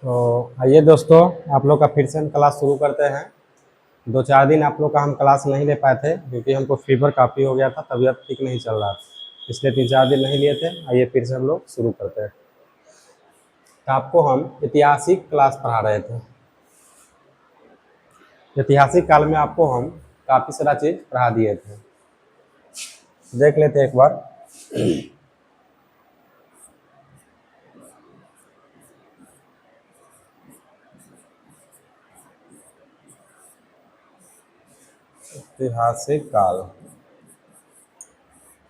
तो आइए दोस्तों, आप लोग का फिर से हम क्लास शुरू करते हैं। 2-4 दिन आप लोग का हम क्लास नहीं ले पाए थे क्योंकि हमको फीवर काफ़ी हो गया था, तबीयत ठीक नहीं चल रहा था, इसलिए 3-4 दिन नहीं लिए थे। आइए फिर से हम लोग शुरू करते हैं। तो आपको हम ऐतिहासिक क्लास पढ़ा रहे थे। ऐतिहासिक काल में आपको हम काफ़ी सारा चीज़ पढ़ा दिए थे, देख लेते हैं एक बार। ऐतिहासिक काल,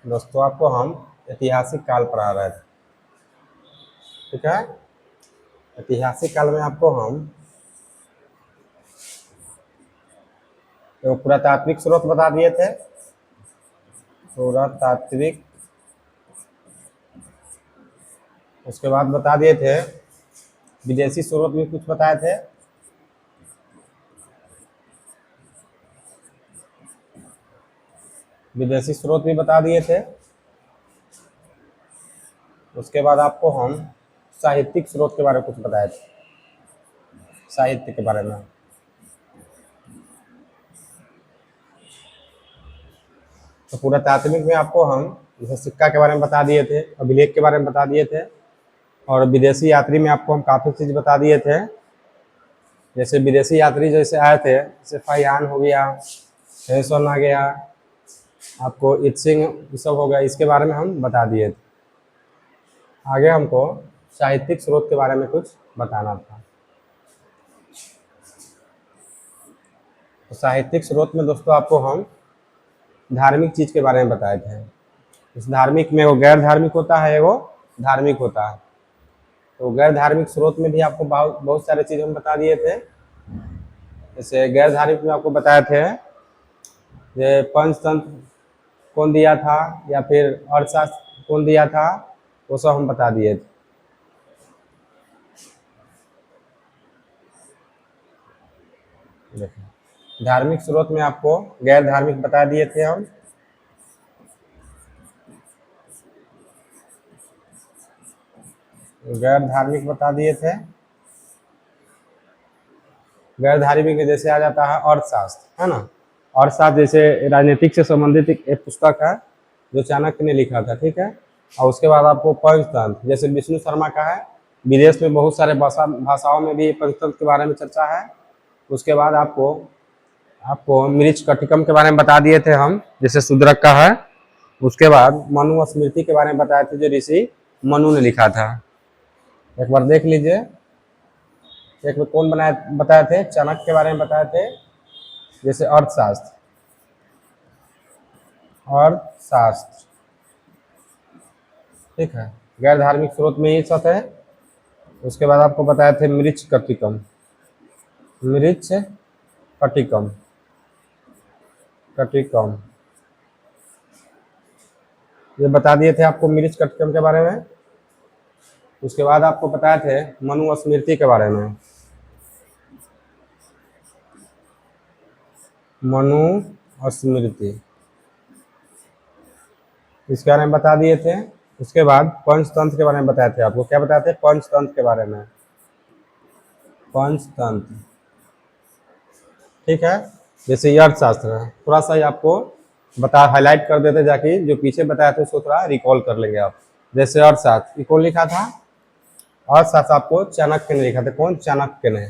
दोस्तों आपको हम ऐतिहासिक काल पढ़ा रहे थे, ठीक है। ऐतिहासिक काल में आपको हम तो पुरातात्विक स्रोत बता दिए थे। पुरातात्विक, उसके बाद बता दिए थे विदेशी स्रोत भी कुछ बताए थे। विदेशी स्रोत भी बता दिए थे। उसके बाद आपको हम साहित्यिक स्रोत के बारे में कुछ बताए थे, साहित्य के बारे में। तो पुरातात्विक में आपको हम जैसे सिक्का के बारे में बता दिए थे, अभिलेख के बारे में बता दिए थे, और विदेशी यात्री में आपको हम काफ़ी चीज़ बता दिए थे। जैसे विदेशी यात्री जैसे आए थे, जैसे फाहियान हो गया, हेसन आ गया, आपको इत्सिंग ये सब हो गया, इसके बारे में हम बता दिए थे। आगे हमको साहित्यिक स्रोत के बारे में कुछ बताना था। तो साहित्यिक स्रोत में दोस्तों आपको हम धार्मिक चीज़ के बारे में बताए थे। इस धार्मिक में वो गैर धार्मिक होता है, वो धार्मिक होता है। तो गैर धार्मिक स्रोत में भी आपको बहुत बहुत सारे चीज़ हम बता दिए थे। जैसे गैर धार्मिक में आपको बताए थे ये पंचतंत्र कौन दिया था, या फिर अर्थशास्त्र कौन दिया था, वो सब हम बता दिए थे। देखिए, धार्मिक स्रोत में आपको गैर धार्मिक बता दिए थे हम। गैर धार्मिक बता दिए थे। गैर धार्मिक में जैसे आ जाता है अर्थशास्त्र, है ना। अर्थशास्त्र जैसे राजनीतिक से संबंधित एक पुस्तक है जो चाणक्य ने लिखा था, ठीक है। और उसके बाद आपको पंचतंत्र, जैसे विष्णु शर्मा का है, विदेश में बहुत सारे भाषाओं में भी पंचतंत्र के बारे में चर्चा है। उसके बाद आपको आपको मृच्छ कटिकम के बारे में बता दिए थे हम, जैसे शूद्रक का है। उसके बाद मनु स्मृति के बारे में बताए थे, जो ऋषि मनु ने लिखा था। एक बार देख लीजिए। एक में कौन बनाए बताए थे, चाणक्य के बारे में बताए थे। जैसे अर्थशास्त्र, अर्थशास्त्र, ठीक है। गैर धार्मिक स्रोत में ये सब है। उसके बाद आपको बताए थे मृच्छ कटिकम, मृच्छ कटिकम, कटिकम ये बता दिए थे आपको मृच्छ कटिकम के बारे में। उसके बाद आपको बताए थे मनु स्मृति के बारे में, मनु स्मृति, इसके बारे में बता दिए थे। उसके बाद पंचतंत्र के बारे में बताए थे आपको। क्या बताए थे? पंचतंत्र के बारे में, पंचतंत्र, ठीक है। जैसे अर्थशास्त्र है, थोड़ा सा ही आपको बता हाईलाइट कर देते जाके, जो पीछे बताया था उसको थोड़ा रिकॉल कर लेंगे आप। जैसे अर्थशास्त्र, ये कौन लिखा था? अर्थशास्त्र आपको चाणक्य ने लिखा था। कौन? चाणक्य ने,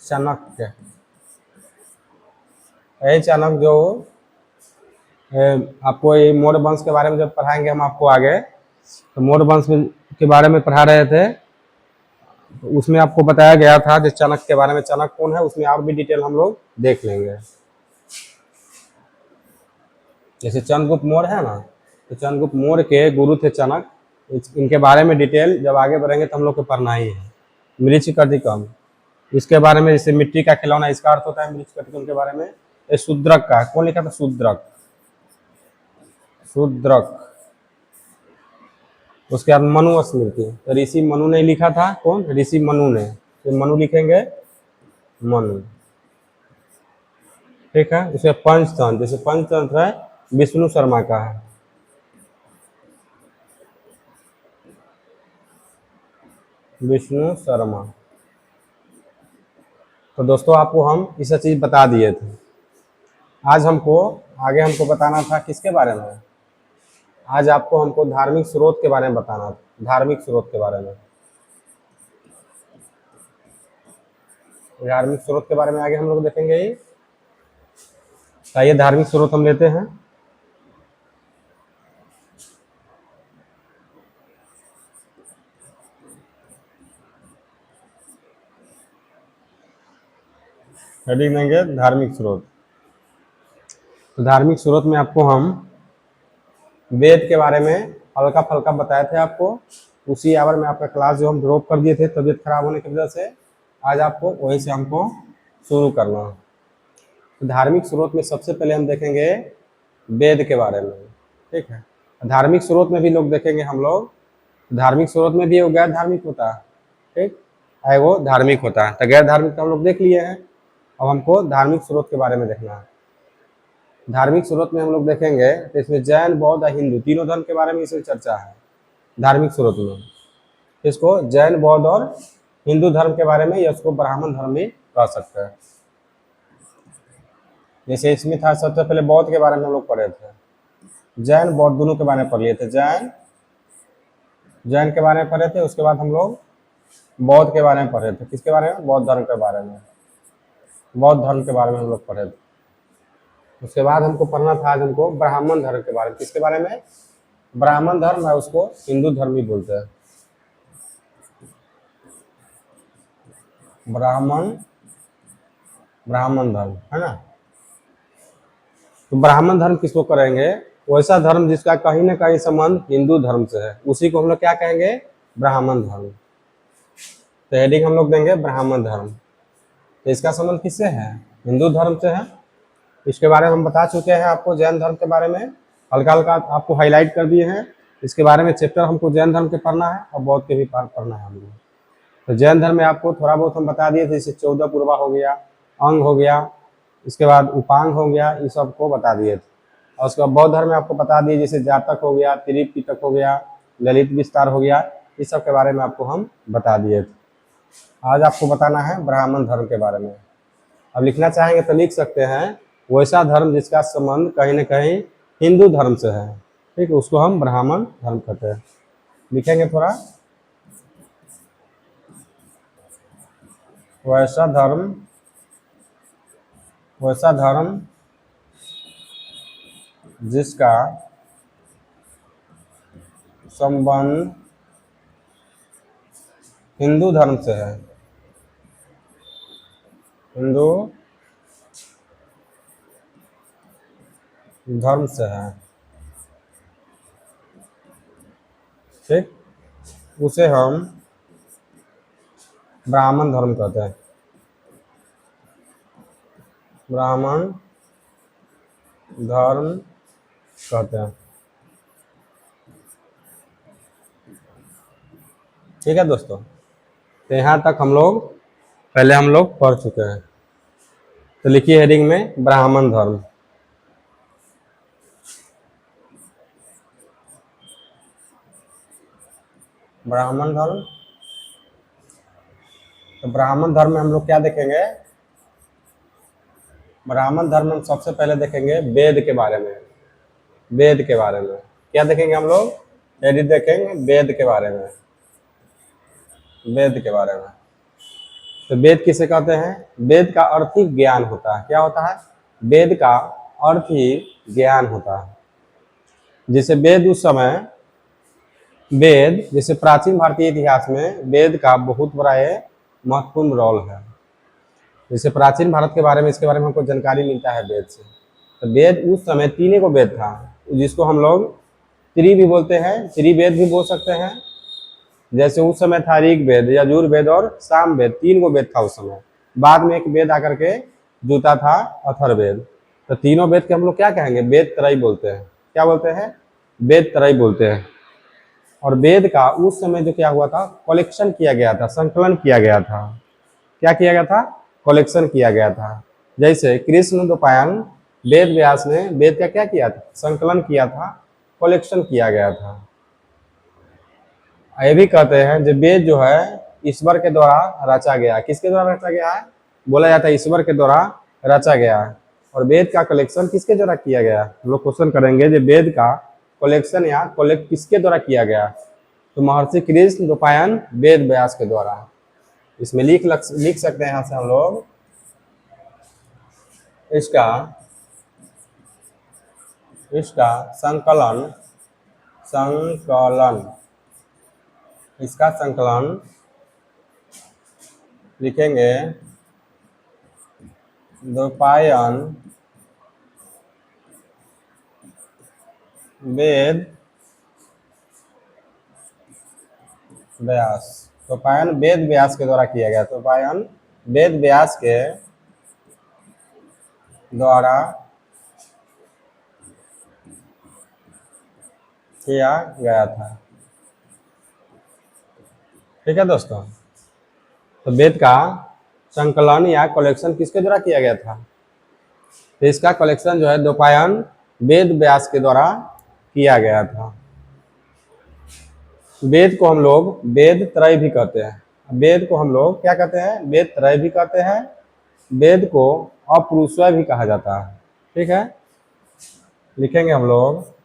चाणक्य। यही चाणक्य जो आपको ये मौर्य वंश के बारे में जब पढ़ाएंगे हम आपको आगे, तो मौर्य वंश के बारे में पढ़ा रहे थे, तो उसमें आपको बताया गया था जो चाणक्य के बारे में। चाणक्य कौन है उसमें और भी डिटेल हम लोग देख लेंगे। जैसे चंद्रगुप्त मौर्य है ना, तो चंद्रगुप्त मौर्य के गुरु थे चाणक्य। इनके बारे में डिटेल जब आगे बढ़ेंगे तो हम लोग को पढ़ना ही है। मृच्छ कटिकम, इसके बारे में, जैसे मिट्टी का खिलौना, इसका अर्थ होता है मृच्छ कटिकम के बारे में। ये शूद्रक का, कौन लिखा था? शूद्रक, शूद्रक। उसके बाद मनु स्मृति, तो ऋषि मनु ने लिखा था। कौन? ऋषि मनु ने। तो मनु लिखेंगे, मनु, ठीक है। उसके पंचतंत्र, जैसे पंचतंत्र है विष्णु शर्मा का है। विष्णु शर्मा। तो दोस्तों आपको हम इस चीज़ बता दिए थे। आज हमको आगे हमको बताना था किसके बारे में, आज आपको हमको धार्मिक स्रोत के बारे में बताना था, धार्मिक स्रोत के बारे में। धार्मिक स्रोत के बारे में आगे हम लोग देखेंगे ही। आइए धार्मिक स्रोत हम लेते हैं। हेडिंग देंगे धार्मिक स्रोत। तो धार्मिक स्रोत में आपको हम वेद के बारे में हल्का फल्का बताए थे आपको। उसी आवर में आपका क्लास जो हम ड्रॉप कर दिए थे तबीयत खराब होने की वजह से, आज आपको वहीं से हमको शुरू करना है। तो धार्मिक स्रोत में सबसे पहले हम देखेंगे वेद के बारे में, ठीक है। धार्मिक स्रोत में भी लोग देखेंगे हम लोग, धार्मिक स्रोत में भी वो गैर धार्मिक होता है, ठीक है, वो धार्मिक होता है। तो गैर धार्मिक तो हम लोग देख लिए हैं, अब हमको धार्मिक स्रोत के बारे में देखना है। धार्मिक स्रोत में हम लोग देखेंगे तो इसमें जैन, बौद्ध और हिंदू तीनों धर्म के बारे में इसमें चर्चा है धार्मिक स्रोत में। इसको जैन, बौद्ध और हिंदू धर्म के बारे में, या उसको ब्राह्मण धर्म भी कह सकते हैं। जैसे इसमें था सबसे पहले बौद्ध के बारे में हम लोग पढ़े थे, जैन बौद्ध दोनों के बारे में पढ़ लिए थे। जैन के बारे में पढ़े थे, उसके बाद हम लोग बौद्ध के बारे में पढ़े थे। किसके बारे में? बौद्ध धर्म के बारे में, बौद्ध धर्म के बारे में हम लोग पढ़े थे। उसके बाद हमको पढ़ना था आज हमको ब्राह्मण धर्म के बारे में। किसके बारे में? ब्राह्मण धर्म है, उसको हिंदू धर्म भी बोलते हैं। ब्राह्मण धर्म है ना। तो ब्राह्मण धर्म किसको करेंगे? वैसा धर्म जिसका कहीं ना कहीं संबंध हिंदू धर्म से है, उसी को हम लोग क्या कहेंगे? ब्राह्मण धर्म। तो हेडिंग हम लोग देंगे ब्राह्मण धर्म। तो इसका संबंध किससे है? हिंदू धर्म से है। इसके बारे में हम बता चुके हैं आपको, जैन धर्म के बारे में हल्का हल्का आपको हाईलाइट कर दिए हैं। इसके बारे में चैप्टर हमको जैन धर्म के पढ़ना है और बौद्ध के भी पढ़ना है हमको। तो जैन धर्म में आपको थोड़ा बहुत हम बता दिए थे, जैसे 14 पूर्वा हो गया, अंग हो गया, इसके बाद उपांग हो गया, इस सबको बता दिए थे। और उसके बाद बौद्ध धर्म में आपको बता दिए, जैसे जातक हो गया, त्रिपिटक हो गया, ललित विस्तार हो गया, इस सब के बारे में आपको हम बता दिए थे। आज आपको बताना है ब्राह्मण धर्म के बारे में। अब लिखना चाहेंगे तो लिख सकते हैं, वैसा धर्म जिसका संबंध कहीं न कहीं हिंदू धर्म से है, ठीक है, उसको हम ब्राह्मण धर्म कहते हैं। लिखेंगे थोड़ा, वैसा धर्म जिसका संबंध हिंदू धर्म से है, हिंदू धर्म से है, ठीक, उसे हम ब्राह्मण धर्म कहते हैं। ब्राह्मण धर्म कहते हैं, ठीक है दोस्तों। तो यहाँ तक हम लोग पढ़ चुके हैं। तो लिखिए हेडिंग में ब्राह्मण धर्म। ब्राह्मण धर्म। तो ब्राह्मण धर्म में हम लोग क्या देखेंगे? ब्राह्मण धर्म में हम सबसे पहले देखेंगे वेद के बारे में। वेद के बारे में क्या देखेंगे हम लोग? यदि देखेंगे वेद के बारे में, वेद के बारे में। तो वेद किसे कहते हैं? वेद का अर्थ ही ज्ञान होता है। क्या होता है? वेद का अर्थ ही ज्ञान होता है। जैसे वेद उस समय, वेद जैसे प्राचीन भारतीय इतिहास में वेद का बहुत बड़ा महत्वपूर्ण रोल है। जैसे प्राचीन भारत के बारे में, इसके बारे में हमको जानकारी मिलता है वेद से। तो वेद उस समय तीन को वेद था, जिसको हम लोग त्रि भी बोलते हैं, त्रिवेद भी बोल सकते हैं। जैसे उस समय था ऋग्वेद, यजुर्वेद और सामवेद, तीन को वेद था उस समय। बाद में एक वेद आकर के जुटा था अथर्ववेद। तो तीनों वेद के हम लोग क्या कहेंगे? वेद त्रय बोलते हैं। क्या बोलते हैं? वेद त्रय बोलते हैं। और वेद का उस समय जो क्या हुआ था, कलेक्शन किया गया था, संकलन किया गया था। क्या किया गया था? कलेक्शन किया गया था। जैसे कृष्ण द्वैपायन वेद व्यास ने वेद का क्या किया था? संकलन किया था, कलेक्शन किया गया था। ये भी कहते हैं जो वेद जो है ईश्वर के द्वारा रचा गया। किसके द्वारा रचा गया है? बोला जाता है ईश्वर के द्वारा रचा गया है। और वेद का कलेक्शन किसके द्वारा किया गया? हम लोग क्वेश्चन करेंगे जो वेद का कलेक्शन या कलेक्ट किसके द्वारा किया गया? तो महर्षि कृष्ण द्वैपायन वेद व्यास के द्वारा। इसमें लिख सकते हैं यहाँ से हम लोग इसका संकलन लिखेंगे द्वैपायन वेद व्यास। द्वैपायन वेद व्यास के द्वारा किया गया। द्वैपायन वेद व्यास के द्वारा किया गया था। ठीक है दोस्तों, तो वेद का संकलन या कलेक्शन किसके द्वारा किया गया था? तो इसका कलेक्शन जो है द्वैपायन वेद व्यास के द्वारा किया गया था। वेद को हम लोग वेद त्रय भी कहते हैं। वेद को हम लोग क्या कहते हैं? वेद त्रय भी कहते हैं। वेद को अपुरुषय भी कहा जाता है। ठीक है, लिखेंगे हम लोग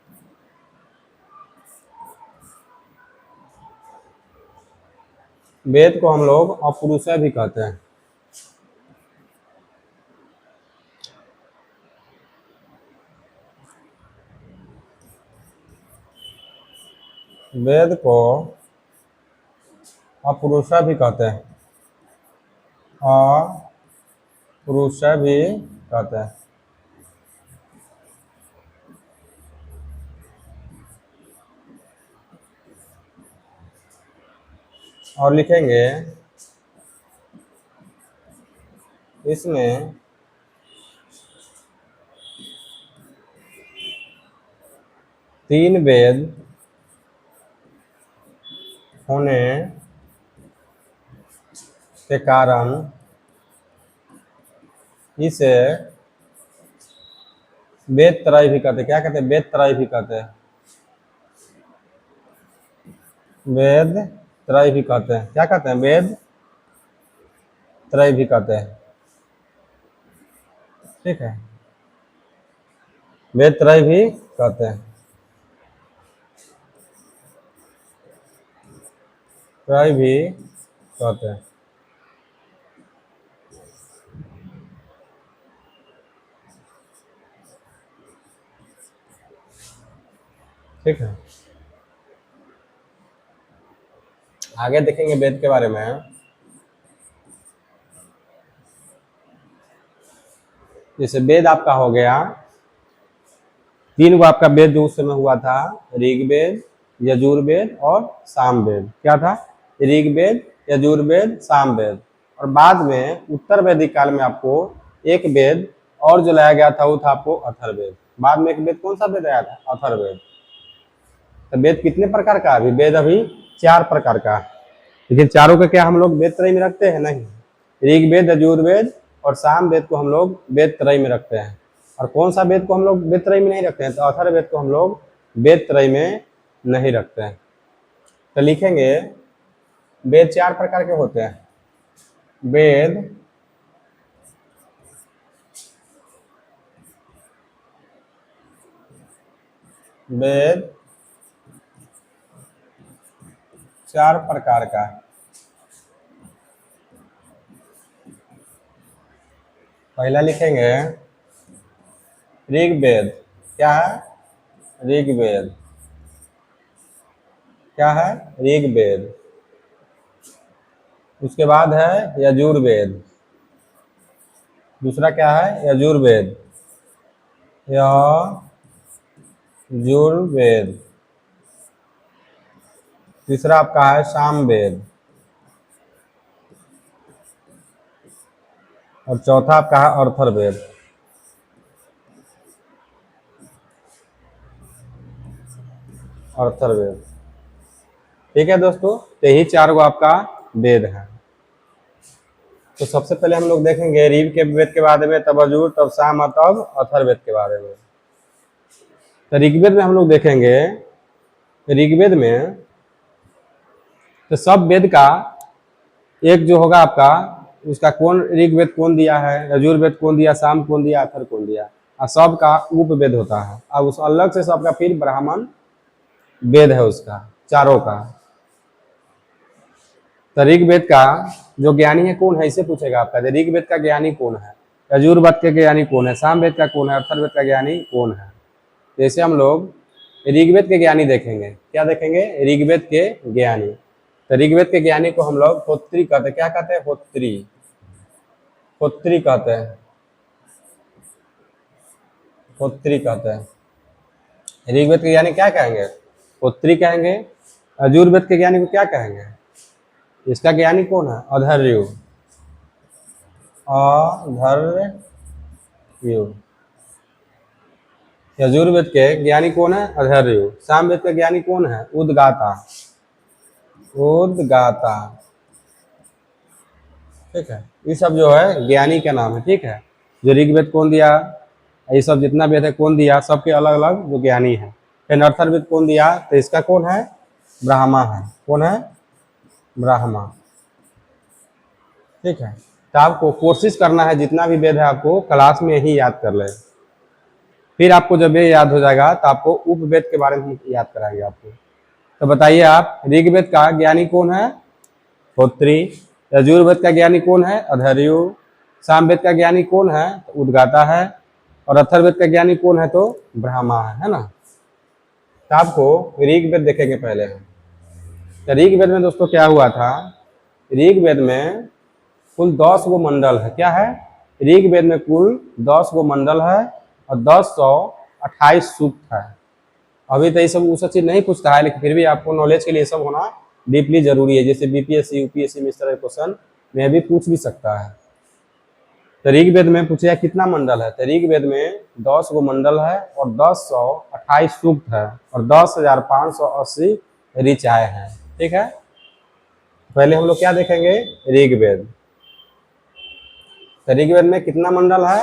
वेद को हम लोग अपुरुषय भी कहते हैं। वेद को अपुरुषय भी कहते हैं। अपुरुषय भी कहते हैं। और लिखेंगे इसमें तीन वेद होने के कारण इसे वेद त्रय भी कहते हैं। क्या कहते हैं? वेद त्रय भी कहते हैं। वेद त्रय भी कहते हैं। क्या कहते हैं? वेद त्रय भी कहते हैं। ठीक है, वेद त्रय भी कहते हैं। त्रय भी कहते हैं। ठीक है, आगे देखेंगे वेद के बारे में। जैसे वेद आपका हो गया, तीन को आपका वेद जो उस समय हुआ था, ऋग्वेद, यजुर्वेद और सामवेद। क्या था? ऋग्वेद, यजुर्वेद, सामवेद। और बाद में उत्तर वैदिक काल में आपको एक वेद और जो लाया गया था वो था आपको अथर्ववेद। बाद में एक वेद कौन सा वेद आया था? अथर्ववेद। तो वेद कितने प्रकार का? अभी वेद अभी 4 प्रकार का। लेकिन चारों का क्या हम लोग वेद त्रय में रखते हैं? नहीं। ऋग्वेद, यजुर्वेद और सामवेद को हम लोग वेद त्रय में रखते हैं। और कौन सा वेद को हम लोग वेद त्रय में नहीं रखते हैं? तो अथर्ववेद को हम लोग वेद त्रय में नहीं रखते हैं। तो लिखेंगे वेद 4 प्रकार के होते हैं। वेद 4 प्रकार का। पहला लिखेंगे ऋग्वेद। क्या है? ऋग्वेद। क्या है? ऋग्वेद। उसके बाद है यजुर्वेद। दूसरा क्या है? यजुर्वेद। यजुर्वेद। तीसरा आपका है सामवेद। और चौथा आपका है अथर्ववेद। अथर्ववेद। ठीक है दोस्तों, तो यही 4 गो आपका वेद है। तो सबसे पहले हम लोग देखेंगे ऋग के वेद के बारे में, तब यजुर, तब साम, तब अथर्ववेद के बारे में। तो ऋग्वेद में हम लोग देखेंगे, ऋग्वेद में तो सब वेद का एक जो होगा आपका, उसका कौन ऋग्वेद कौन दिया है, यजुर्वेद कौन दिया, साम कौन दिया, अथर्व कौन दिया, और सबका उपवेद होता है। अब उस अलग से सबका फिर ब्राह्मण वेद है उसका, चारों का। तो ऋग्वेद का जो ज्ञानी है कौन है, इसे पूछेगा आपका, ऋग्वेद का ज्ञानी कौन है, यजुर्वेद के ज्ञानी कौन है, सामवेद का कौन है, अथर्ववेद का ज्ञानी कौन है। जैसे हम लोग ऋग्वेद के ज्ञानी देखेंगे, क्या देखेंगे, ऋग्वेद के ज्ञानी। तो ऋग्वेद के ज्ञानी को हम लोग होत्री कहते हैं। क्या कहते हैं, होत्री, होत्री कहते हैं, होत्री कहते हैं। ऋग्वेद के ज्ञानी क्या कहेंगे, होत्री कहेंगे। यजुर्वेद के ज्ञानी को क्या कहेंगे, इसका ज्ञानी कौन है, अधर्यु, अधर्यु। यजुर्वेद के ज्ञानी कौन है, अधर्यु। सामवेद के ज्ञानी कौन है, उद्गाता, उद्गाता। ठीक है, ये सब जो है ज्ञानी का नाम है। ठीक है, जो ऋग्वेद कौन दिया, ये सब जितना वेद है कौन दिया, सबके अलग अलग जो ज्ञानी है। फिर अथर्ववेद कौन दिया, तो इसका कौन है, ब्राह्मा है। कौन है, ब्राह्मा। ठीक है, तो आपको कोशिश करना है जितना भी वेद है आपको क्लास में ही याद कर ले। फिर आपको जब ये याद हो जाएगा तो आपको उपवेद के बारे में याद कराएंगे आपको। तो बताइए आप, ऋग्वेद का ज्ञानी कौन है, होत्री। यजुर्वेद का ज्ञानी कौन है, अधर्यु। सामवेद का ज्ञानी कौन है, तो उद्गाता है। और अथर्ववेद का ज्ञानी कौन है, तो ब्रह्मा है ना। तो आपको ऋग्वेद देखेंगे पहले हम। तो ऋग्वेद में दोस्तों क्या हुआ था, ऋग्वेद में कुल 10 गो मंडल है। क्या है, ऋग्वेद में कुल 10 गो मंडल है और 1028 सूक्त है। अभी तो ये सब वो सब चीज नहीं पूछता है, लेकिन फिर भी आपको नॉलेज के लिए सब होना डीपली जरूरी है। जैसे बीपीएससी यूपीएससी में इस तरह क्वेश्चन में भी पूछ भी सकता है। तो ऋग्वेद में पूछेगा कितना मंडल है, तो ऋग्वेद में 10 गो मंडल है और 1028 सूक्त है और 10,580 ऋचाएं हैं। ठीक है, पहले हम लोग क्या देखेंगे, ऋग्वेद। तो ऋग्वेद में कितना मंडल है,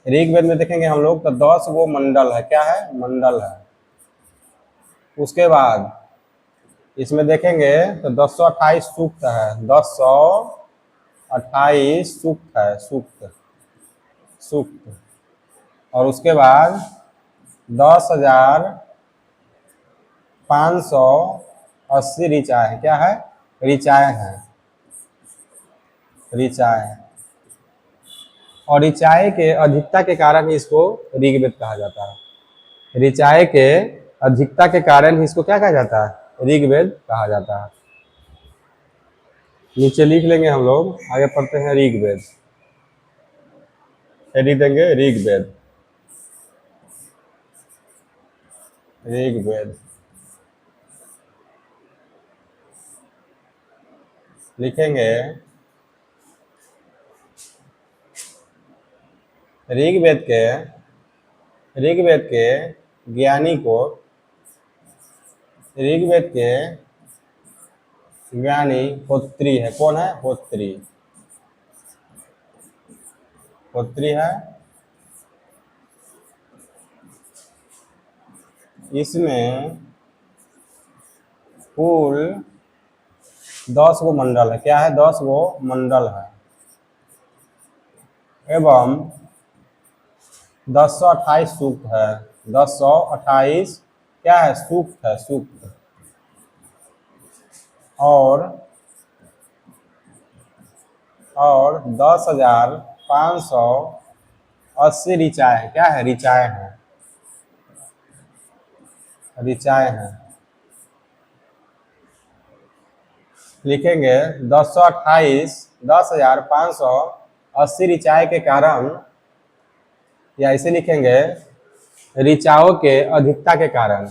ऋग्वेद में देखेंगे हम लोग तो 10 गो मंडल है। क्या है, मंडल है। उसके बाद इसमें देखेंगे तो 1028 सूक्त है, 1028 सूक्त है, सूक्त, सूक्त। और उसके बाद 10,580 ऋचाएं है। क्या है, ऋचाएं हैं, ऋचाएं। और ऋचाएं के अधिकता के कारण ही इसको ऋग्वेद कहा जाता है। ऋचाएं के अधिकता के कारण ही इसको क्या कहा जाता है, ऋग्वेद कहा जाता है। नीचे लिख लेंगे हम लोग, आगे पढ़ते हैं ऋग्वेद। लिख देंगे ऋग्वेद, ऋग्वेद लिखेंगे। ऋग्वेद के ज्ञानी को, ऋग्वेद के ज्ञानी होत्री है। कौन है, होत्री, होत्री है। इसमें कुल 10 गो मंडल है। क्या है, 10 गो मंडल है एवं 1028 सूक्त है। 1028 क्या है, सूक्त है, सूक्त। और 10,580 ऋचाएं है। क्या है, ऋचाएं हैं, ऋचाएं हैं। लिखेंगे 10,580 ऋचाएं के कारण, या इसे लिखेंगे ऋचाओं के अधिकता के कारण।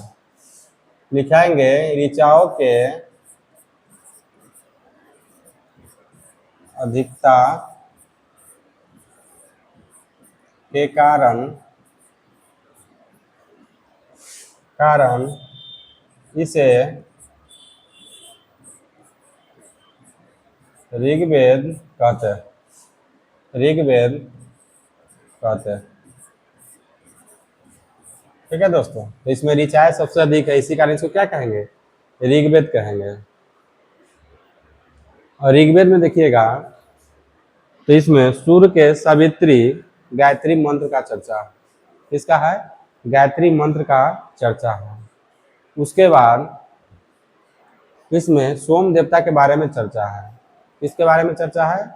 लिखाएंगे ऋचाओं के अधिकता के कारण, इसे ऋग्वेद कहते हैं, ऋग्वेद कहते हैं। ठीक है दोस्तों, तो इसमें ऋचाएं सबसे अधिक है, इसी कारण इसको क्या कहेंगे, ऋग्वेद कहेंगे। और ऋग्वेद में देखिएगा तो इसमें सूर्य के सावित्री गायत्री मंत्र का चर्चा है। किसका है? गायत्री मंत्र का चर्चा है। उसके बाद इसमें सोम देवता के बारे में चर्चा है। किसके बारे में चर्चा है?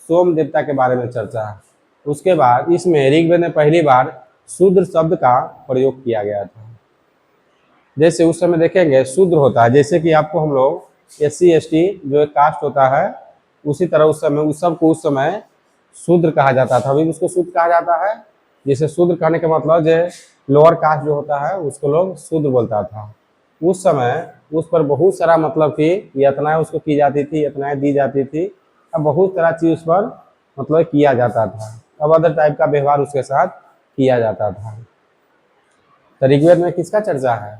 सोम देवता के बारे में चर्चा है। उसके बाद इसमें ऋग्वेद में पहली बार शूद्र शब्द का प्रयोग किया गया था। जैसे उस समय देखेंगे शूद्र होता है, जैसे कि आपको हम लोग SC ST जो एक कास्ट होता है, उसी तरह उस समय उस सबको उस समय शूद्र कहा जाता था। अभी उसको शूद्र कहा जाता है। जैसे शूद्र कहने का मतलब जो लोअर कास्ट जो होता है उसको लोग शूद्र बोलता था। उस समय उस पर बहुत सारा मतलब कि यातनाएं उसको की जाती थी, यातनाएं दी जाती थी, अब बहुत सारा चीज़ उस पर मतलब किया जाता था। अब अदर टाइप का व्यवहार उसके साथ किया जाता था। तो ऋग्वेद में किसका चर्चा है?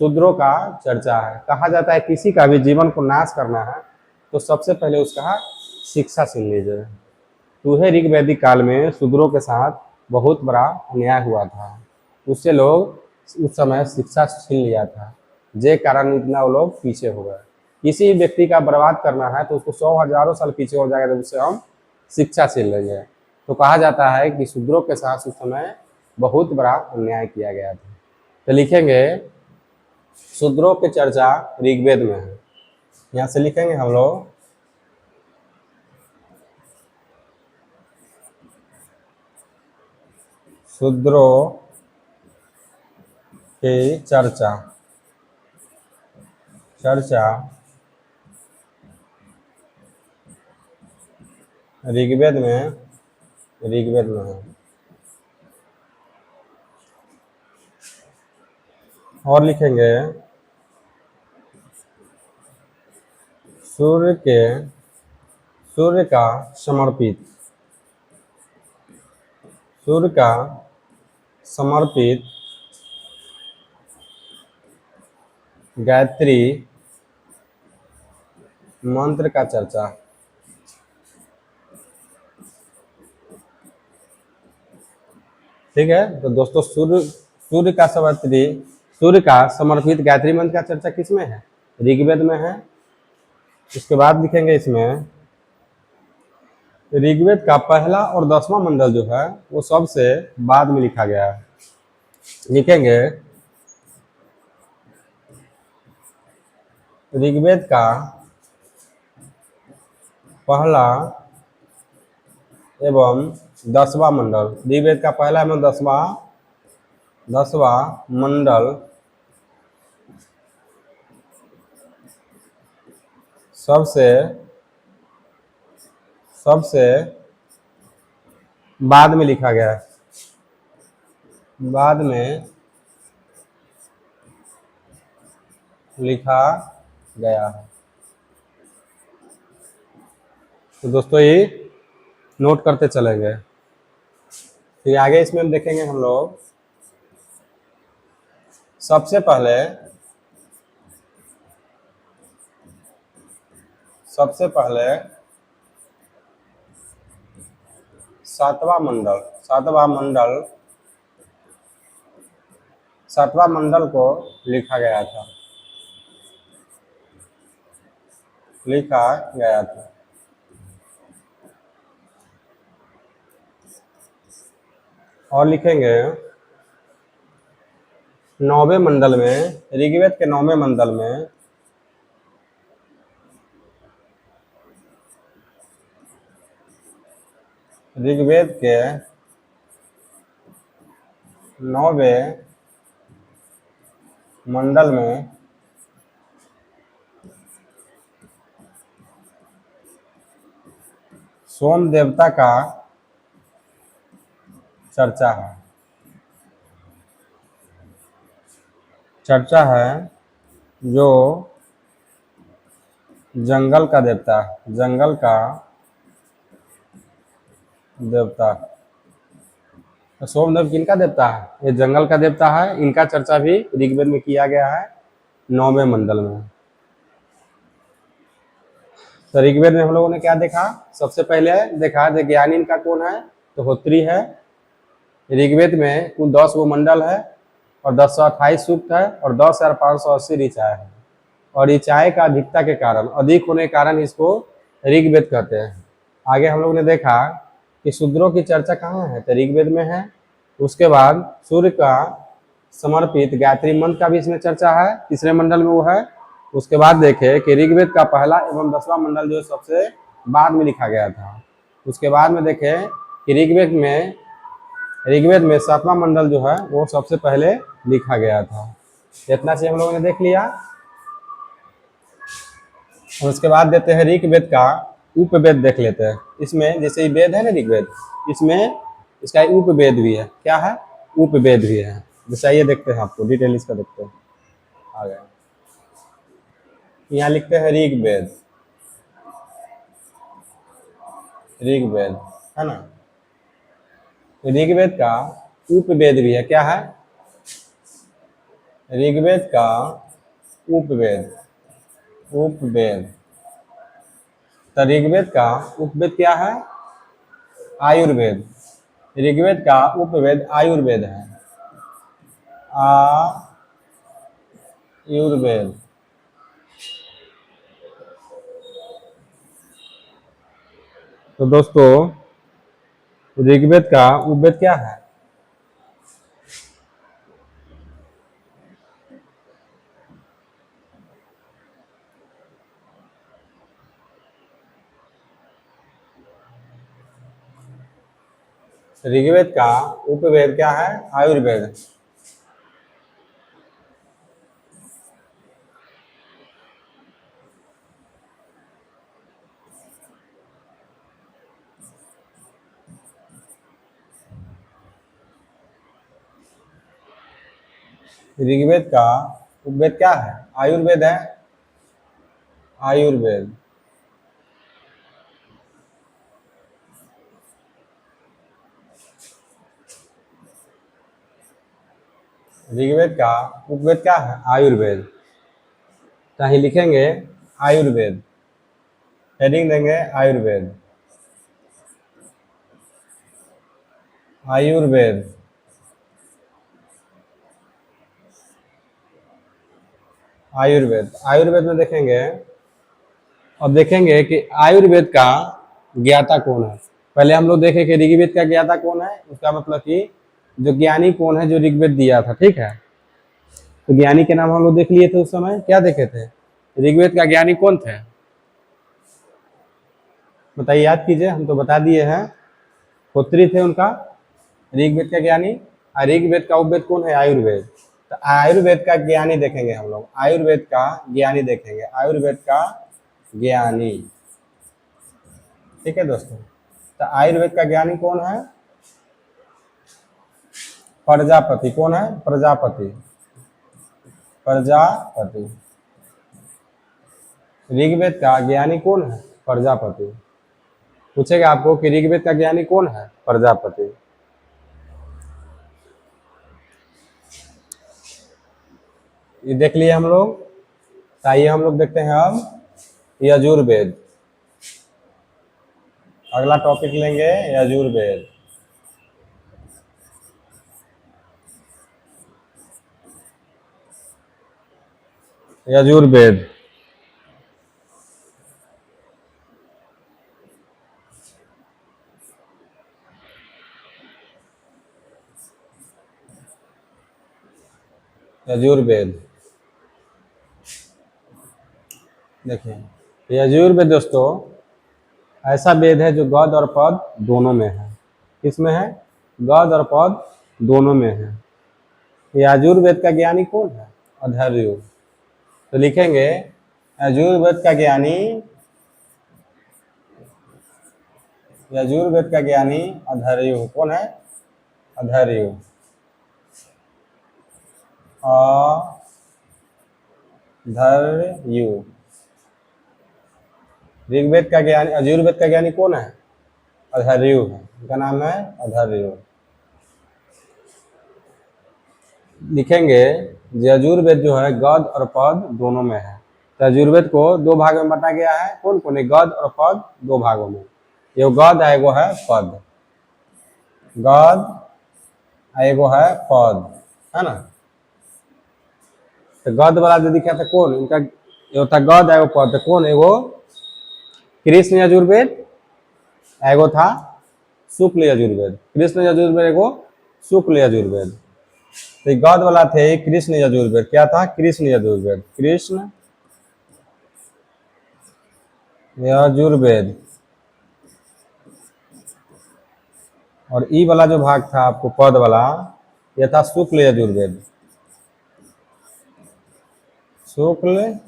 शूद्रों का चर्चा है। कहा जाता है किसी का भी जीवन को नाश करना है तो सबसे पहले उसका शिक्षा छीन लीजिए। तो ऋग वैदिक काल में शूद्रों के साथ बहुत बड़ा अन्याय हुआ था। उससे लोग उस समय शिक्षा छीन लिया था, जे कारण इतना वो लोग पीछे हो गए। किसी व्यक्ति का बर्बाद करना है तो उसको 100 हजारों साल पीछे हो जाएगा, तो उससे हम शिक्षा छीन लेंगे। तो कहा जाता है कि शूद्रों के साथ उस समय बहुत बड़ा अन्याय किया गया था। तो लिखेंगे शूद्रों की चर्चा ऋग्वेद में है। यहाँ से लिखेंगे हम लोग शूद्रों की चर्चा ऋग्वेद में है। और लिखेंगे सूर्य का समर्पित गायत्री मंत्र का चर्चा। ठीक है, तो दोस्तों सूर्य का समर्पित गायत्री मंत्र का चर्चा किसमें है? ऋग्वेद में है। इसके बाद लिखेंगे इसमें ऋग्वेद का पहला और 10वां मंडल जो है वो सबसे बाद में लिखा गया है। लिखेंगे ऋग्वेद का पहला एवं 10वां मंडल, ऋग्वेद का पहला एवं 10वां मंडल सबसे बाद में लिखा गया है। बाद में लिखा गया है। तो दोस्तों ये नोट करते चलेंगे। फिर आगे इसमें हम देखेंगे हम लोग सबसे पहले 7वां मंडल को लिखा गया था। और लिखेंगे 9वें मंडल में, ऋग्वेद के 9वें मंडल में ऋग्वेद के 9वें मंडल में सोम देवता का चर्चा है जो जंगल का देवता तो सोमदेव किनका देवता है? ये जंगल का देवता है। इनका चर्चा भी ऋग्वेद में किया गया है 9वें मंडल में। तो ऋग्वेद में हम लोगों ने क्या देखा? सबसे पहले देखा जो ज्ञानी इनका कौन है? तो होत्री है। ऋग्वेद में कुल 10 वो मंडल है और 1028 सूक्त है और 10,580 ऋचाएं है। और ऊंचाई का अधिकता के कारण, अधिक होने के कारण इसको ऋग्वेद कहते हैं। आगे हम लोग ने देखा कि शूद्रों की चर्चा कहाँ है, तो ऋग्वेद में है। उसके बाद सूर्य का समर्पित गायत्री मंत्र का भी इसमें चर्चा है, तीसरे मंडल में वो है। उसके बाद देखे कि ऋग्वेद का पहला एवं 10वां मंडल जो सबसे बाद में लिखा गया था। उसके बाद में देखे कि ऋग्वेद में 7वां मंडल जो है वो सबसे पहले लिखा गया था। इतना से हम लोगों ने देख लिया। और उसके बाद देते हैं ऋग्वेद का उपवेद देख लेते हैं। इसमें जैसे वेद है ना ऋग्वेद, इसमें इसका उपवेद भी है। क्या है? उपवेद भी है। जैसा ये देखते हैं, आपको डिटेल इसका देखते हैं। आ गया, यहाँ लिखते हैं ऋग्वेद, ऋग्वेद है ना। ऋग्वेद का उपवेद भी है। क्या है? ऋग्वेद का उपवेद, उपवेद। तो ऋग्वेद का उपवेद क्या है? आयुर्वेद। ऋग्वेद का उपवेद आयुर्वेद है, आयुर्वेद। तो दोस्तों ऋग्वेद का उपवेद क्या है? ऋग्वेद का उपवेद क्या है? आयुर्वेद। ऋग्वेद का उपवेद क्या है? आयुर्वेद है, आयुर्वेद। ऋग्वेद का उपवेद क्या है? आयुर्वेद। कहीं लिखेंगे आयुर्वेद, हेडिंग देंगे आयुर्वेद, आयुर्वेद। आयुर्वेद, आयुर्वेद में देखेंगे। अब देखेंगे कि आयुर्वेद का ज्ञाता कौन है। पहले हम लोग देखें कि ऋग्वेद का ज्ञाता कौन है, उसका मतलब कि जो ज्ञानी कौन है जो ऋग्वेद दिया था। ठीक है, तो ज्ञानी के नाम हम लोग देख लिए थे। उस समय क्या देखे थे? ऋग्वेद का ज्ञानी कौन थे? बताइए, याद कीजिए। हम तो बता दिए हैं, होत्री थे उनका ऋग्वेद का ज्ञानी। और ऋग्वेद का उपवेद कौन है? आयुर्वेद। तो आयुर्वेद का ज्ञानी देखेंगे हम लोग, आयुर्वेद का ज्ञानी देखेंगे, आयुर्वेद का ज्ञानी। ठीक है दोस्तों, तो आयुर्वेद का ज्ञानी कौन है? प्रजापति। कौन है? प्रजापति, प्रजापति। ऋग्वेद का ज्ञानी कौन है? प्रजापति। पूछेगा आपको कि ऋग्वेद का ज्ञानी कौन है? प्रजापति। ये देख लिए हम लोग। तो आइए हम लोग देखते हैं अब यजुर्वेद। अगला टॉपिक लेंगे यजुर्वेद। यजुर्वेद, यजुर्वेद। देखिए, यजुर्वेद दोस्तों ऐसा वेद है जो गद और पद दोनों में है। किसमें है? गद और पद दोनों में है। यजुर्वेद का ज्ञानी कौन है? अधर्यु। तो लिखेंगे यजुर्वेद का ज्ञानी, यजुर्वेद का ज्ञानी अधर्यु। कौन है? अधर्यु, अधर्यु। ऋग्वेद का ज्ञानी, यजुर्वेद का ज्ञानी कौन है? अधर्यु है, उनका नाम है अधर्यु। लिखेंगे यजुर्वेद जो है गद और पद दोनों में है। तो यजुर्वेद को दो भाग में बांटा गया है। कौन कौन है? गद और पद, दो भागों में। ये गद है, वो है पद। गद एगो है पद, है ना। तो गद वाला जो दिखा था कौन? इनका एगो था गद एगो पद, कौन? एगो कृष्ण यजुर्वेद, एगो था शुक्ल यजुर्वेद। कृष्ण यजुर्वेद एगो शुक्ल यजुर्वेद। तो ये गद वाला थे कृष्ण यजुर्वेद। क्या था? कृष्ण यजुर्वेद, कृष्ण यजुर्वेद। और ई वाला जो भाग था आपको पद वाला, यह था शुक्ल यजुर्वेद, शुक्ल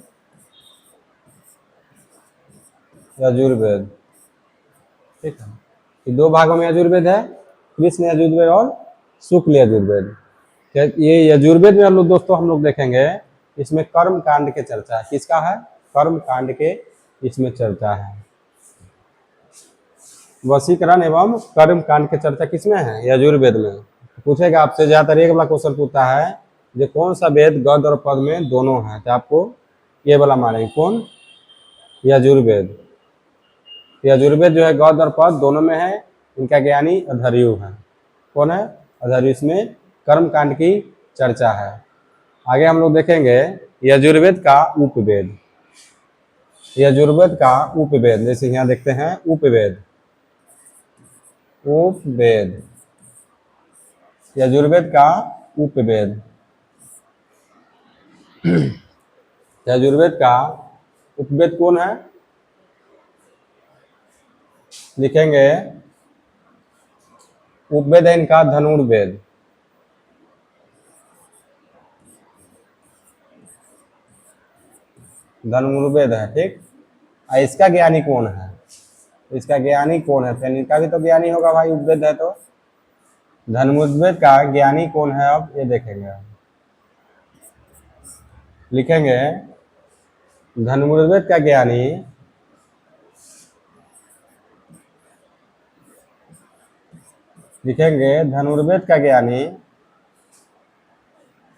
यजुर्वेद। ठीक है, ये दो भागों में यजुर्वेद है, कृष्ण यजुर्वेद और शुक्ल यजुर्वेद। ये यजुर्वेद में हम लोग दोस्तों हम लोग देखेंगे, इसमें कर्म कांड के चर्चा है। किसका है? कर्म कांड के इसमें चर्चा है। वशीकरण एवं कर्म कांड के चर्चा किसमें है? यजुर्वेद में। पूछेगा आपसे ज्यादातर एक वाला क्वेश्चन पूछता है, जो कौन सा वेद गद और पद में दोनों है, तो आपको ये वाला मारेंगे, कौन? यजुर्वेद। यजुर्वेद जो है गद और पद दोनों में है। इनका ज्ञानी अधर्यु है। कौन है? अधर्यु। इसमें कर्म कांड की चर्चा है। आगे हम लोग देखेंगे यजुर्वेद का उपवेद। यजुर्वेद का उपवेद, जैसे यहाँ देखते हैं उपवेद, उपवेद, यजुर्वेद का उपवेद। यजुर्वेद का उपवेद कौन है? लिखेंगे उपवेद है इनका धनुर्वेद। धनुर्वेद है, ठीक। इसका ज्ञानी कौन है? इसका ज्ञानी कौन है? फिर इनका भी तो ज्ञानी होगा भाई, उपवेद है तो। धनुर्वेद का ज्ञानी कौन है, अब ये देखेंगे। लिखेंगे धनुर्वेद का ज्ञानी लिखेंगे धनुर्वेद का ज्ञानी,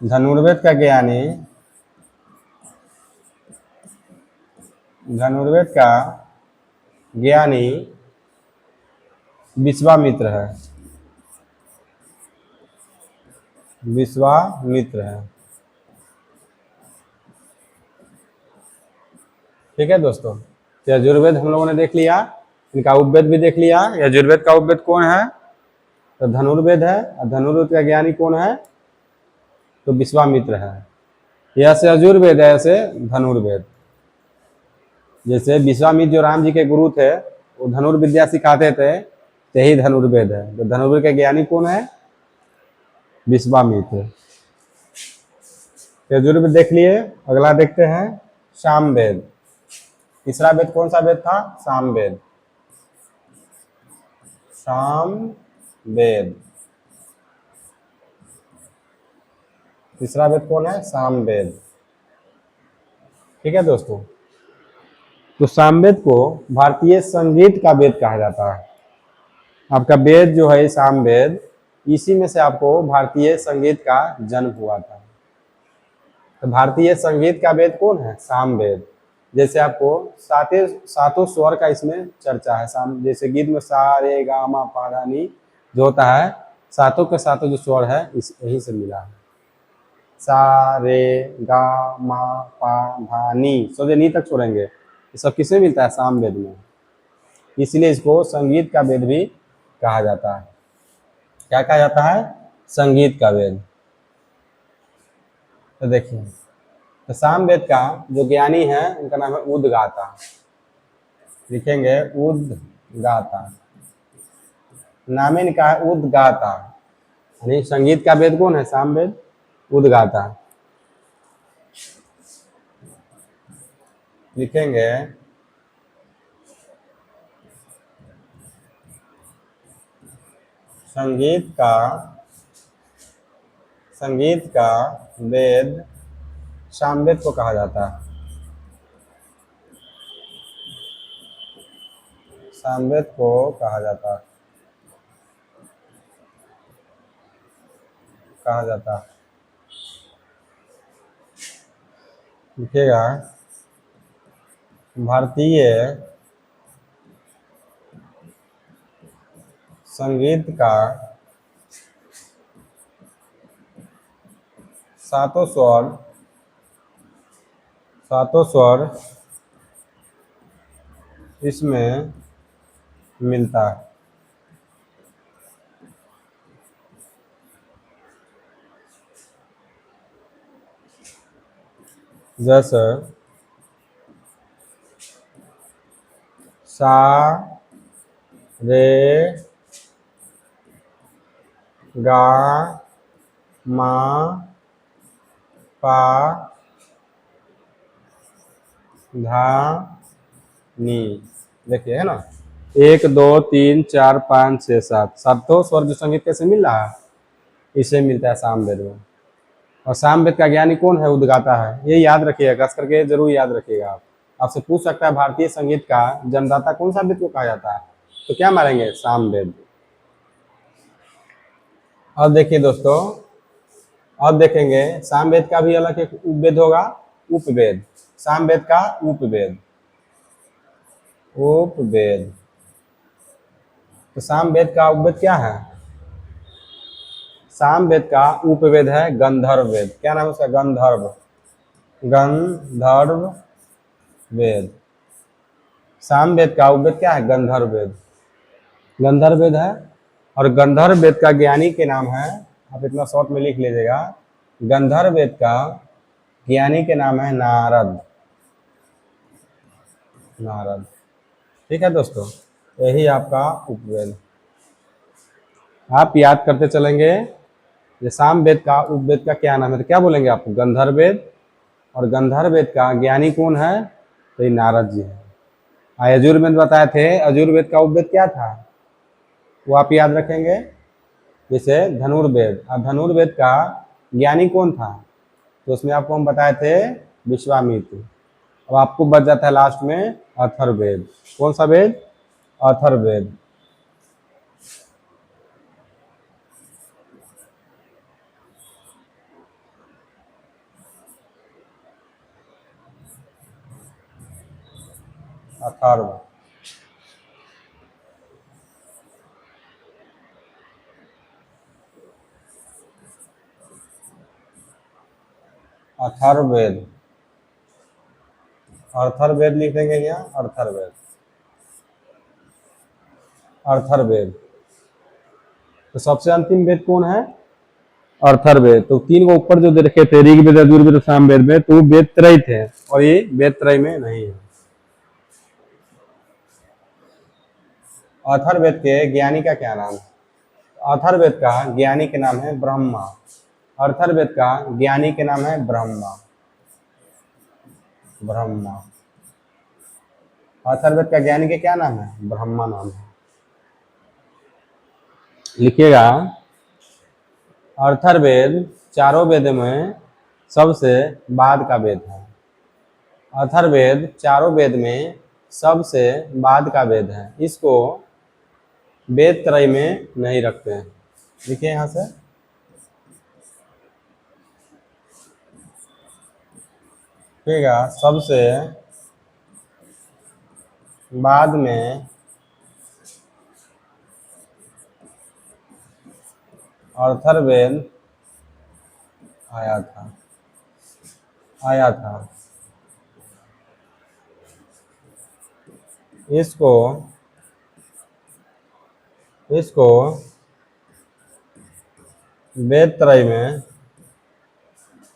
धनुर्वेद का ज्ञानी, धनुर्वेद का ज्ञानी विश्वामित्र है। विश्वामित्र है। ठीक है दोस्तों, तो यजुर्वेद हम लोगों ने देख लिया, इनका उपवेद भी देख लिया। यजुर्वेद का उपवेद कौन है? तो धनुर्वेद है। और धनुर्वेद का ज्ञानी कौन है? तो विश्वामित्र है। यह से यजुर्वेद है, ऐसे धनुर्वेद। जैसे विश्वामित्र जो राम जी के गुरु थे, वो धनुर्विद्या सिखाते थे, यही धनुर्वेद है। तो धनुर्वेद के ज्ञानी कौन है? विश्वामित्र। यजुर्वेद देख लिए, अगला देखते हैं सामवेद। तीसरा वेद कौन सा वेद था? सामवेद। सामवेद, तीसरा वेद कौन है? सामवेद। ठीक है दोस्तों, तो सामवेद को भारतीय संगीत का वेद कहा जाता है। आपका वेद जो है सामवेद, इसी में से आपको भारतीय संगीत का जन्म हुआ था। तो भारतीय संगीत का वेद कौन है? सामवेद। जैसे आपको सातों स्वर का इसमें चर्चा है। जैसे गीत में सा रे गा मा पा धा नी जो होता है, सातों के सातों जो स्वर है इस यही से मिला है। सा रे गा मा पा धा नी, सोचे नी तक छोड़ेंगे, ये सब किसमें मिलता है? सामवेद में। इसलिए इसको संगीत का वेद भी कहा जाता है। क्या कहा जाता है? संगीत का वेद। तो देखिए, तो सामवेद का जो ज्ञानी है उनका नाम है उद्गाता। लिखेंगे उद्गाता, नाम इनका है उद्गाता। यानी संगीत का वेद कौन है? सामवेद, उद्गाता। लिखेंगे संगीत का वेद सामवेद को कहा जाता है। सामवेद को कहा जाता है, कहा जाता है। लिखिएगा भारतीय संगीत का सातों स्वर सातों स्वर इसमें मिलता है। जैसे सा, रे, गा, मा, पा, धा, नी। देखिए है ना, 1 2 3 4 5 6 7 सातों स्वर जो संगीत कैसे मिल रहा है, इसे मिलता है सामवेद में। और सामवेद का ज्ञानी कौन है, उद्गाता है। ये याद रखिएगा, खास करके जरूर याद रखिएगा। आप आपसे पूछ सकता है भारतीय संगीत का जन्मदाता कौन सा वेद को कहा जाता है, तो क्या मारेंगे, सामवेद। अब देखिए दोस्तों, अब देखेंगे सामवेद का भी अलग एक उपवेद होगा, उपवेद। सामवेद का उपवेद, उपवेद। तो सामवेद का उपवेद क्या है, सामवेद का उपवेद है गंधर्व वेद। क्या नाम है उसका, गंधर्व, गंधर्व वेद। सामवेद का उपवेद क्या है, गंधर्व वेद, गंधर्व वेद है। और गंधर्व वेद का ज्ञानी के नाम है, आप इतना शॉर्ट में लिख लीजिएगा, गंधर्व वेद का ज्ञानी के नाम है नारद, नारद। ठीक है दोस्तों, यही आपका उपवेद। आप याद करते चलेंगे, ये सामवेद का उपवेद का क्या नाम है, तो क्या बोलेंगे आप, गंधर्व वेद। और गंधर्व वेद का ज्ञानी कौन है, तो ये नारद जी है। यजुर्वेद बताए थे, यजुर्वेद का उपवेद क्या था, वो आप याद रखेंगे। जैसे धनुर्वेद, अब धनुर्वेद का ज्ञानी कौन था, तो उसमें आपको हम बताए थे विश्वामित्र। अब आपको बच जाता है लास्ट में अथर्ववेद। कौन सा वेद, अथर्ववेद। अथर्व, अथर्ववेद, अथर्ववेद लिख देंगे यहाँ, अथर्ववेद, अथर्ववेद। तो सबसे अंतिम वेद कौन है, अथर्ववेद। तो तीन को ऊपर जो देखे थे, ऋग्वेद, यजुर्वेद, सामवेद में, तो वेद त्रय थे, और ये वेद त्रय में नहीं है। अथर्ववेद के ज्ञानी का क्या नाम है, अथर्ववेद का ज्ञानी के नाम है ब्रह्मा। अथर्ववेद का ज्ञानी के नाम है ब्रह्मा, ब्रह्मा। अथर्ववेद का ज्ञानी के क्या नाम है, ब्रह्मा नाम है। लिखिएगा, अथर्ववेद चारों वेद में सबसे बाद का वेद है। अथर्ववेद चारों वेद में सबसे बाद का वेद है। इसको वेद त्रय में नहीं रखते हैं। देखिए यहाँ से, ठीक है, सबसे बाद में अथर्ववेद आया था, आया था। इसको इसको वेद त्रय में,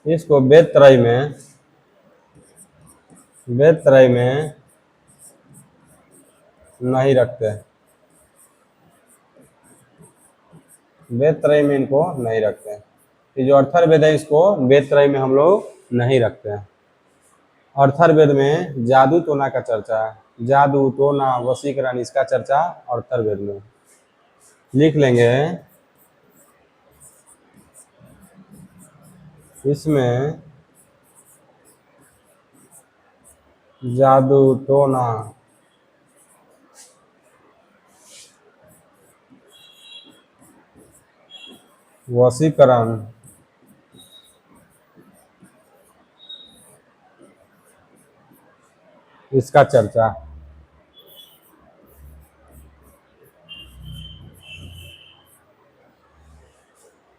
इसको वेद त्रय में, वेद त्रय में नहीं रखते, वेद त्रय में इनको नहीं रखते। ये जो अथर्ववेद है, इसको वेद त्रय में हम लोग नहीं रखते हैं। अथर्ववेद में जादू टोना का चर्चा है, जादू टोना वशीकरण, इसका चर्चा अथर्ववेद में। लिख लेंगे, इसमें जादू टोना वशीकरण, इसका चर्चा।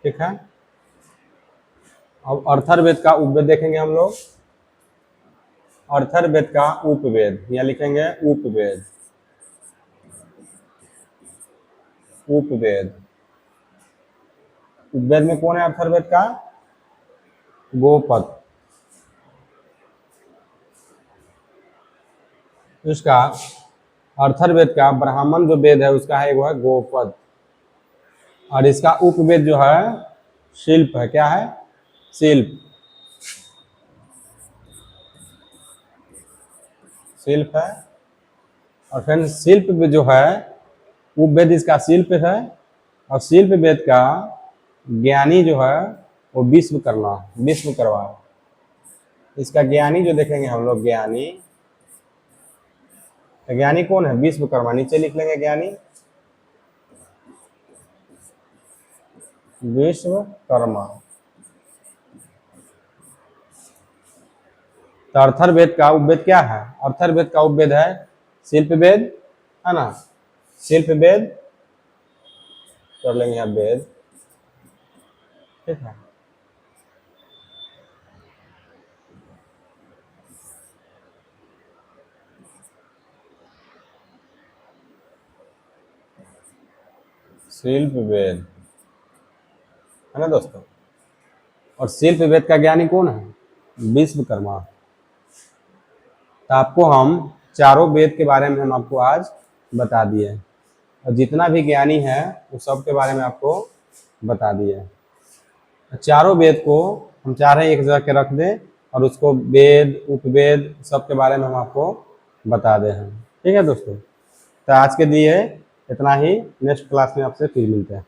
ठीक है, अब अथर्ववेद का उपवेद देखेंगे हम लोग। अर्थरवेद का उपवेद, यहाँ लिखेंगे उपवेद, उपवेद। उपवेद में कौन है अर्थरवेद का? गोपद। इसका अर्थरवेद का ब्राह्मण जो वेद है उसका है वो है गोपद, और इसका उपवेद जो है शिल्प है। क्या है? शिल्प, शिल्प है। और फिर शिल्प में जो है उपवेद इसका शिल्प है, और शिल्प वेद का ज्ञानी जो है वो विश्वकर्मा, विश्वकर्मा। इसका ज्ञानी जो देखेंगे हम लोग, ज्ञानी, तो ज्ञानी कौन है? विश्वकर्मा। नीचे लिख लेंगे ज्ञानी विश्वकर्मा। तो अर्थरवेद का उपवेद क्या है? अर्थरवेद का उपवेद है शिल्प वेद, है ना? शिल्प वेद कर लेंगे यहाँ वेद, ठीक है। शिल्प वेद, है ना दोस्तों? और शिल्प वेद का ज्ञानी कौन है? विश्वकर्मा। तो आपको हम चारों वेद के बारे में हम आपको आज बता दिए, और जितना भी ज्ञानी है वो सब के बारे में आपको बता दिए। चारों वेद को हम चाह रहे हैं एक जगह के रख दें, और उसको वेद उपवेद सब के बारे में हम आपको बता दे हैं। ठीक है दोस्तों, तो आज के लिए इतना ही। नेक्स्ट क्लास में आपसे फिर मिलते हैं।